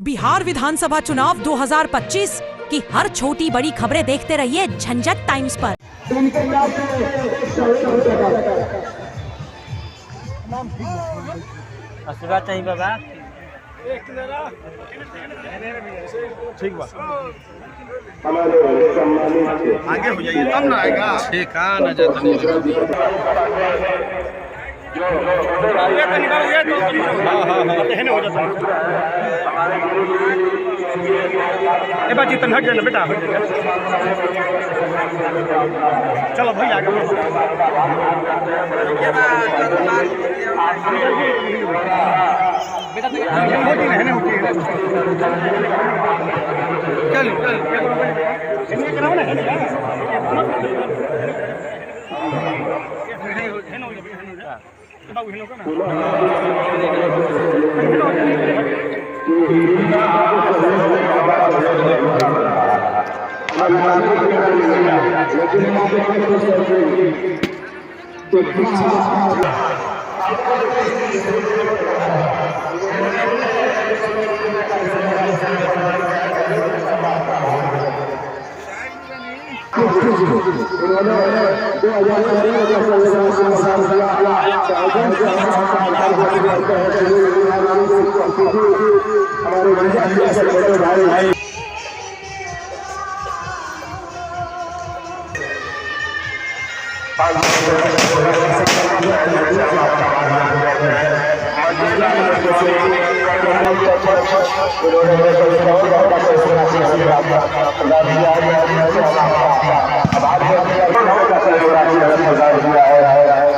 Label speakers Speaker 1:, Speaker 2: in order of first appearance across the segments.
Speaker 1: बिहार विधानसभा चुनाव 2025 की हर छोटी बड़ी खबरें देखते रहिए झंझट टाइम्स पर।
Speaker 2: आशीर्वाद चाहिए बाबा। ठीक बा,
Speaker 3: आगे हो जाइए तब ना आएगा।
Speaker 2: ठीक है ना जाता नहीं
Speaker 3: चितन हट जाना बेटा, चलो भाई आगे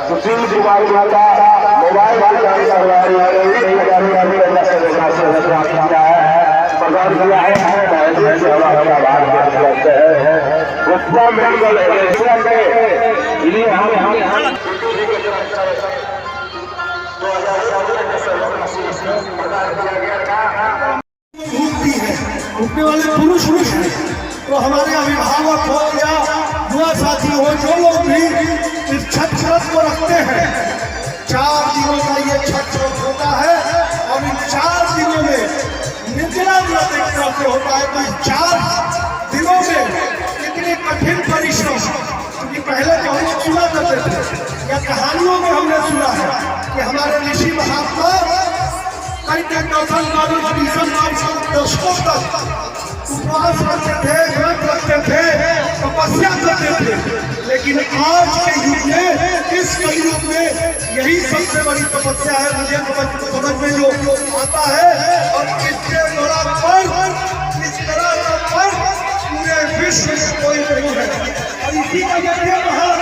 Speaker 4: सुशील कुमार माता मोबाइल
Speaker 5: उठने वाले पुरुष भी हैं, तो हमारे अभिभावक हो या युवा साथी हो, जो लोग भी इस छठ व्रत को रखते हैं, 4 दिनों का ये छठ व्रत होता है और इन 4 दिनों में निर्जला व्रत एक तरह से होता है। तो इन 4 दिनों में इतने कठिन परिश्रम, क्योंकि पहले जो हम सुना करते थे या कहानियों में हमने सुना है कि हमारे ऋषि महात्मा दशकों तक उपवास करते थे, व्रत रखते थे, तपस्या करते थे, लेकिन आज के युग में, इस कलयुग में यही सबसे बड़ी तपस्या है। मुझे समझ में जो आता है, और इससे बड़ा पर्व, इस तरह का पर्व पूरे विश्व में कोई नहीं है। और इसी वजह से वहाँ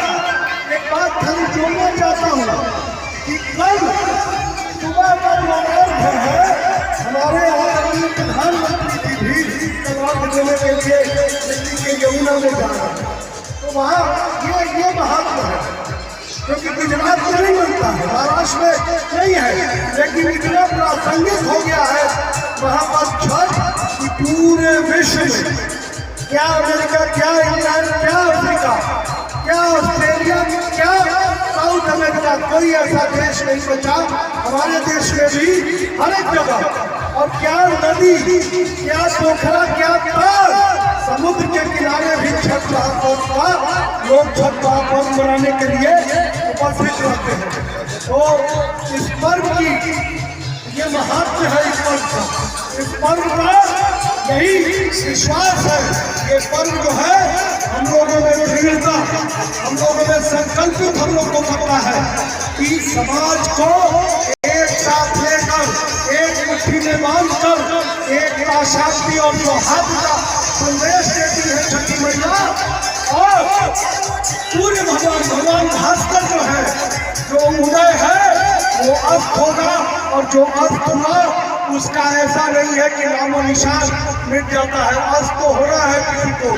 Speaker 5: एक बात हम जोड़ना चाहता हूँ कि कल सुबह का जो अर्घ है, हमारे आदरणीय प्रधानमंत्री जी भी तलाक देने के लिए दिल्ली के यमुना में जा रहे हैं। तो वहाँ ये महत्व है, क्योंकि गुजरात में नहीं बनता है, महाराष्ट्र में नहीं है, लेकिन इतना प्रासंगिक हो गया है वहाँ पर छठ कि पूरे विश्व में, क्या अमेरिका, क्या इंग्लैंड, क्या अफ्रीका, क्या ऑस्ट्रेलिया, क्या साउथ अमेरिका, कोई ऐसा देश नहीं बचा। हमारे देश में भी हर एक जगह, और क्या नदी, क्या पोखरा, क्या ताल, समुद्र के किनारे भी छठ महापर्व का लोग छठ महापर्व मनाने के लिए उपस्थित रहते हैं। तो इस पर्व की ये महत्व है, इस पर्व का यही विश्वास है। ये पर्व जो है, हम लोगों में दृढ़ता, हम लोगों में संकल्पित, हम लोग को पता है कि समाज को एक साथ लेकर, एक मुट्ठी में बांधकर एकता, शांति और सौहार्द का संदेश देती है छठी मैया। और सूर्य भगवान भास्कर जो है, जो उदय है वो अस्त होगा, और जो अस्त हुआ उसका ऐसा नहीं है कि नामो निशान मिट जाता है। अस्त तो होना है किसी को,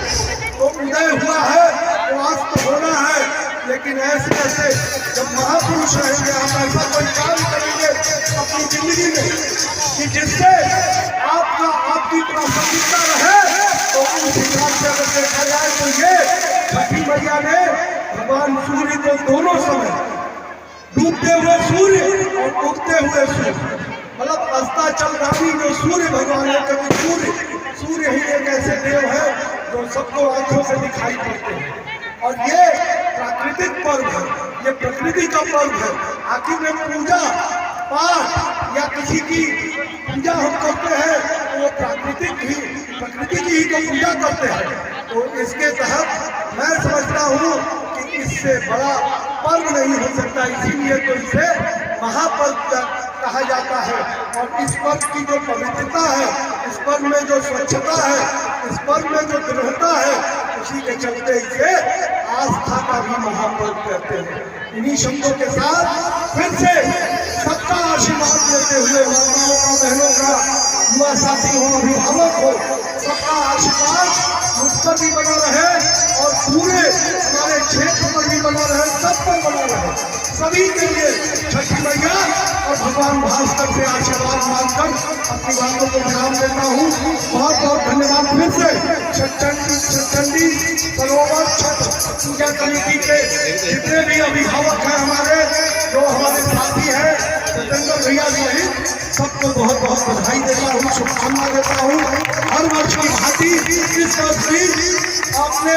Speaker 5: तो उदय हुआ है तो अस्त होना है। लेकिन ऐसे ऐसे जब महापुरुष रहेंगे, आप ऐसा कोई काम करेंगे अपनी जिंदगी में कि जिससे आपकी प्रासंगिकता रहे, तो उस हिसाब से अगर देखा जाए तो ये छठी मैया ने भगवान सूर्य को दोनों समय, डूबते हुए सूर्य और उगते हुए सूर्य, मतलब अस्ताचलगामी जो सूर्य भगवान है, क्योंकि सूर्य ही एक ऐसे देव है जो सबको आंखों से दिखाई पड़ते हैं। और ये प्राकृतिक पर्व है, ये प्रकृति का पर्व है। आखिर में पूजा पाठ या किसी की पूजा हम करते हैं तो वो प्रकृति की ही तो पूजा करते हैं। तो इसके तहत मैं समझता हूँ कि इससे बड़ा पर्व नहीं हो सकता, इसीलिए तो इसे महापर्व कहा जाता है। और इस पर्व की जो पवित्रता है, इस पर्व में जो स्वच्छता है, इस पर्व में जो दृढ़ता है, उसी के चलते इसे आस्था का भी महापर्व कहते हैं। इन्हीं शब्दों के साथ फिर से सबका आशीर्वाद लेते हुए माताओं का, बहनों का, युवा साथी हो, अभिभावक हो, सबका आशीर्वाद मुझ पर भी बना रहे और पूरे हमारे क्षेत्र पर भी बना रहे, सब पर बना रहे। सभी के लिए छठी मैया और भगवान भास्कर से आशीर्वाद मांगकर अपनी बातों को विराम देता हूँ। बहुत बहुत धन्यवाद। फिर से चंडी सरोवर छठ पूजा कमेटी के जितने भी अभिभावक हैं हमारे, जो हमारे साथी हैं, सतेंद्र भैया सहित सबको बहुत बहुत बधाई देता हूँ, शुभकामना देता हूँ। हर वर्ष की भांति इस वर्ष भी आपने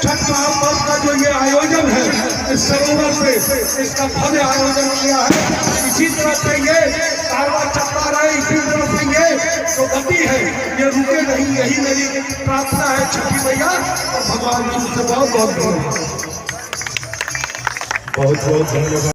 Speaker 5: छठ महापर्व का जो ये आयोजन है इस सरोवर पे, इसका भव्य आयोजन किया है। इसी तरह से ये कारवां चलता रहे, इसी तरह से ये जो गति है ये रुके नहीं, यही मेरी प्रार्थना है छठी मैया और भगवान जी से बहुत बहुत धन्यवाद।
Speaker 6: बहुत बहुत धन्यवाद।